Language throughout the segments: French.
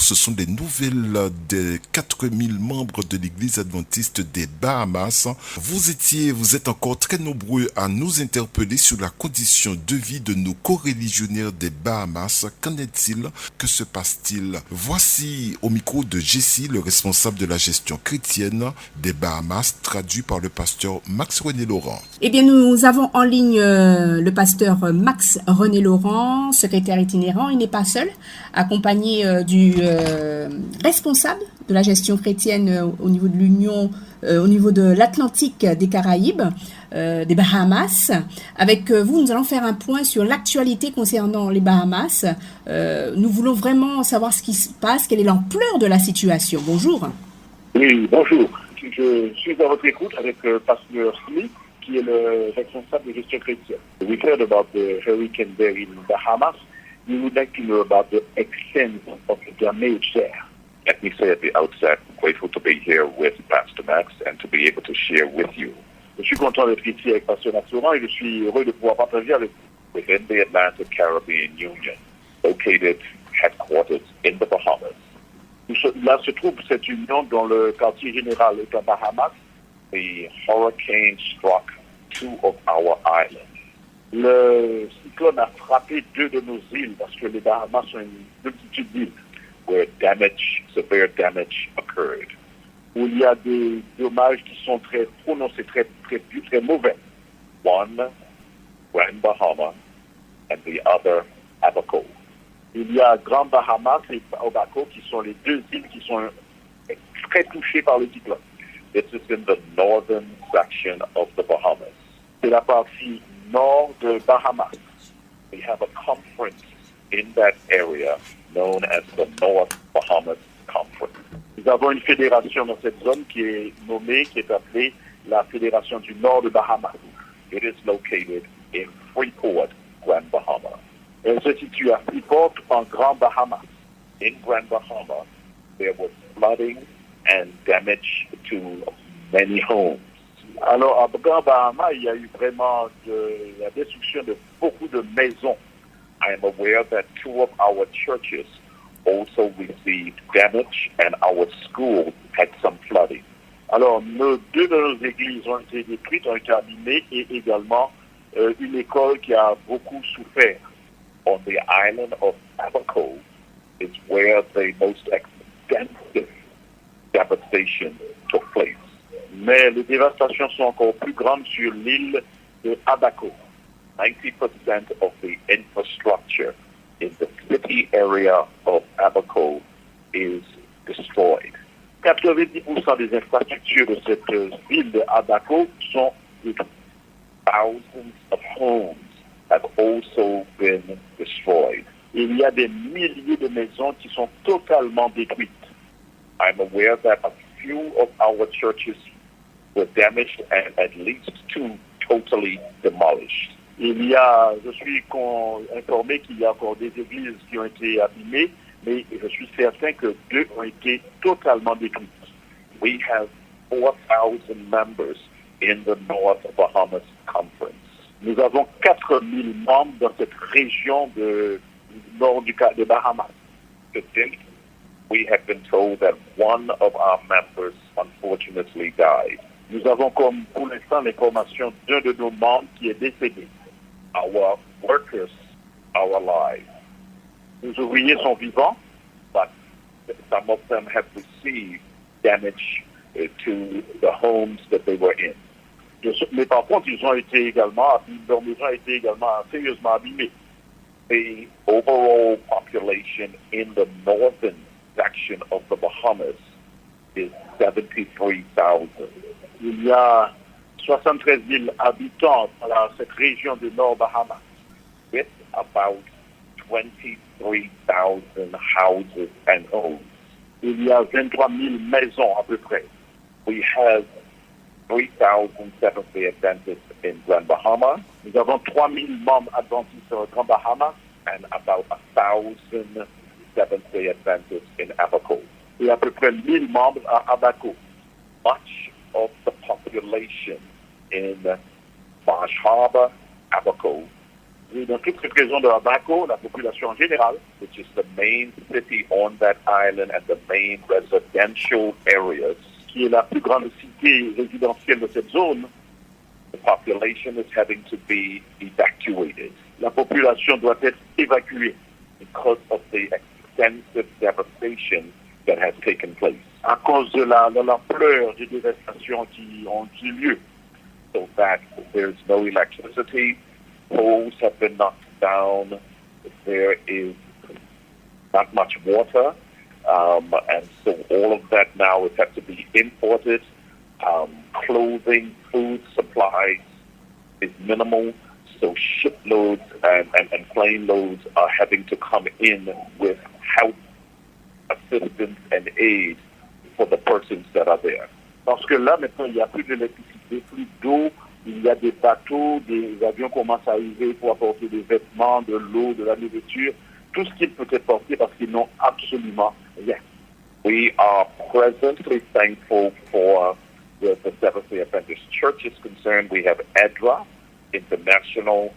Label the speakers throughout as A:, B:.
A: ce sont des nouvelles des 4000 membres de l'Église adventiste des Bahamas. Vous êtes encore très nombreux à nous interpeller sur la condition de vie de nos coreligionnaires des Bahamas. Qu'en est-il? Que se passe-t-il? Voici au micro de Jessie, le responsable de la gestion chrétienne des Bahamas, traduit par le pasteur Max René Laurent.
B: Eh bien, nous avons en ligne le pasteur Max René Laurent, secrétaire itinérant. Il n'est pas seul, accompagné du responsable de la gestion chrétienne au niveau de l'Union, au niveau de l'Atlantique des Caraïbes, des Bahamas. Avec vous, nous allons faire un point sur l'actualité concernant les Bahamas. Nous voulons vraiment savoir ce qui se passe, quelle est l'ampleur de la situation. Bonjour.
C: Oui, bonjour. Je suis à votre écoute avec pasteur Smith, qui est le responsable de gestion chrétienne. We heard about the hurricane there in Bahamas. We would like to know about the extent of the damage there.
D: Let me say at the outset, I'm grateful to be here with Pastor Max and to be able to share with you.
C: Je suis content d'être ici avec pasteur Max Laurent et je suis heureux de pouvoir partager avec vous.
D: Within the Atlantic Caribbean Union, located headquarters in the Bahamas.
C: Là se trouve cette union dans le quartier général des Bahamas.
D: The hurricane struck two of our islands.
C: Le cyclone a frappé deux de nos îles parce que les Bahamas sont une multitude d'îles.
D: Where severe damage occurred.
C: Où il y a des dommages qui sont très prononcés, très mauvais.
D: One, Grand Bahama, and the other, Abaco.
C: Il y a Grand Bahamas et Abaco qui sont les deux îles qui sont très touchées par le cyclone.
D: This is in the northern section of the Bahamas.
C: C'est la partie nord de Bahamas.
D: We have a conference in that area known as the North Bahamas Conference.
C: Nous avons une fédération dans cette zone qui est appelée la Fédération du Nord de Bahamas.
D: It is located in Freeport, Grand Bahama.
C: Elle se situe à Freeport, en Grand Bahama.
D: In Grand Bahama, there was flooding and damage to many homes.
C: Alors, à Grand Bahama, il y a eu vraiment la destruction de beaucoup de maisons.
D: I am aware that two of our churches also received damage and our school had some flooding.
C: Alors, deux de nos églises ont été détruites, ont été abîmées et également une école qui a beaucoup souffert.
D: On the island of Abaco is where the most extensive devastation took place.
C: Mais les dévastations sont encore plus grandes sur l'île de Abaco.
D: 90% of the infrastructure in the city area of Abaco is destroyed.
C: 90% des infrastructures de cette ville de Abaco sont détruites.
D: Thousands of homes have also been destroyed.
C: Il y a des milliers de maisons qui sont totalement détruites.
D: I'm aware that a few of our churches were damaged and at least two totally demolished.
C: Je suis informé qu'il y a encore des églises qui ont été abîmées, mais je suis certain que deux ont été totalement détruites.
D: We have 4,000 members in the North Bahamas Conference.
C: Nous avons 4000 membres dans cette région de nord de Bahamas.
D: To date, we have been told that one of our members unfortunately died.
C: Nous avons comme pour l'instant l'information d'un de nos membres qui est décédé.
D: Our workers are alive.
C: Nos ouvriers sont vivants,
D: but some of them have received damage to the homes that they were in.
C: Mais par contre, leurs maisons ont été également sérieusement abîmées.
D: The overall population in the northern section of the Bahamas is 73,000.
C: Il y a 73 000 habitants dans cette région du Nord Bahamas.
D: With about 23,000 houses and homes.
C: Il y a 23 000 maisons à peu près.
D: We have 3,000 Seventh-day Adventists in Grand Bahama.
C: Nous avons 3 000 membres adventistes au Grand Bahama.
D: And about 1,000 Seventh-day Adventists in Abaco.
C: Et à peu près 1000 membres à Abaco.
D: Much of the population in Marsh Harbor, Abaco,
C: Et dans toute cette région de Abaco, la population en général,
D: which is the main city on that island and the main residential areas,
C: qui est la plus grande cité résidentielle de cette zone,
D: the population is having to be evacuated
C: la population doit être évacuée
D: because of the extensive devastation that has taken place.
C: à cause de l'ampleur des dévastations qui ont eu lieu.
D: So that there's no electricity, poles have been knocked down, there is not much water, and so all of that now has had to be imported. Clothing, food supplies is minimal, so shiploads and plane loads are having to come in with help, assistance, and aid for the persons that are there.
C: Parce que là, maintenant, il n'y a plus d'électricité, plus d'eau, il y a des bateaux, des avions commencent à arriver pour apporter des vêtements, de l'eau, de la nourriture, tout ce qu'il peut être porté parce qu'ils n'ont absolument rien.
D: We are presently thankful for where the Seventh-day Adventist Church is concerned. We have EDRA International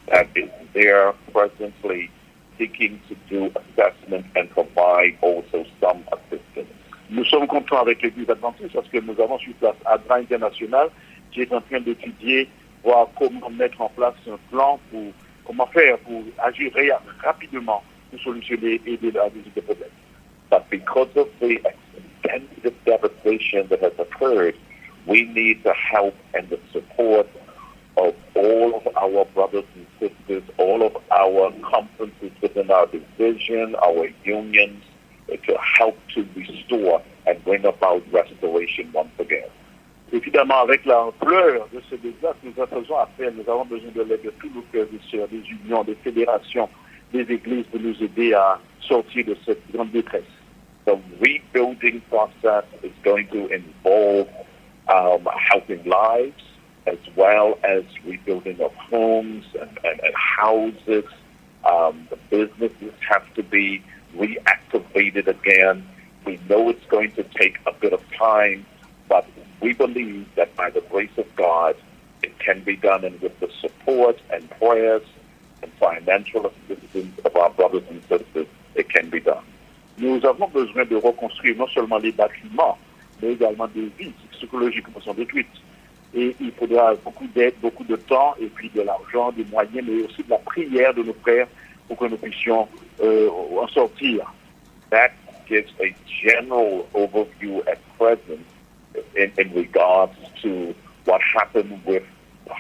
D: that is there presently seeking to do assessment and provide also some assistance.
C: Nous sommes contents avec l'Église adventiste parce que nous avons sur place ADRA International qui est en train d'étudier, voir comment mettre en place un plan pour comment faire pour agir rapidement pour solutionner et aider à résoudre des problèmes.
D: But because of the extensive devastation that has occurred, we need the help and the support of all of our brothers and sisters, all of our conferences within our division, our unions, to help to restore and bring about restoration once again.
C: Évidemment, avec l'ampleur de ce désastre, nous faisons appel, nous avons besoin de l'aide de tous nos frères et sœurs, des unions, des fédérations, des églises pour nous aider à sortir de cette grande détresse.
D: The rebuilding process is going to involve helping lives as well as rebuilding of homes and houses. The businesses have to be reactivated again. We know it's going to take a bit of time, but we believe that by the grace of God, it can be done, and with the support and prayers and financial assistance of our brothers and sisters, it can be done.
C: Nous avons besoin de reconstruire non seulement les bâtiments, mais également des vies qui psychologiquement sont détruites. Et il faudra beaucoup d'aide, beaucoup de temps, et puis de l'argent, des moyens, mais aussi de la prière de nos frères pour que nous puissions en sortir.
D: That gives a general overview at present in regards to what happened with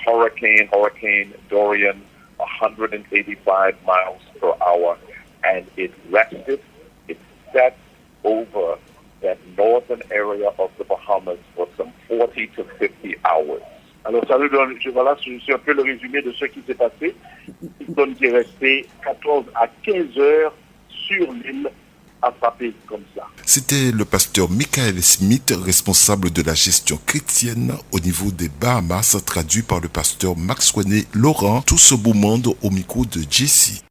D: Hurricane Dorian, 185 miles per hour, and it rested, it set over that northern area of the Bahamas for some 40 to 50 hours.
C: Alors ça nous donne, voilà, c'est un peu le résumé de ce qui s'est passé. Il donne qu'il est resté 14 à 15 heures sur l'île attrapé comme ça.
A: C'était le pasteur Michael Smith, responsable de la gestion chrétienne au niveau des Bahamas, traduit par le pasteur Max René Laurent, tout ce beau monde au micro de Jesse.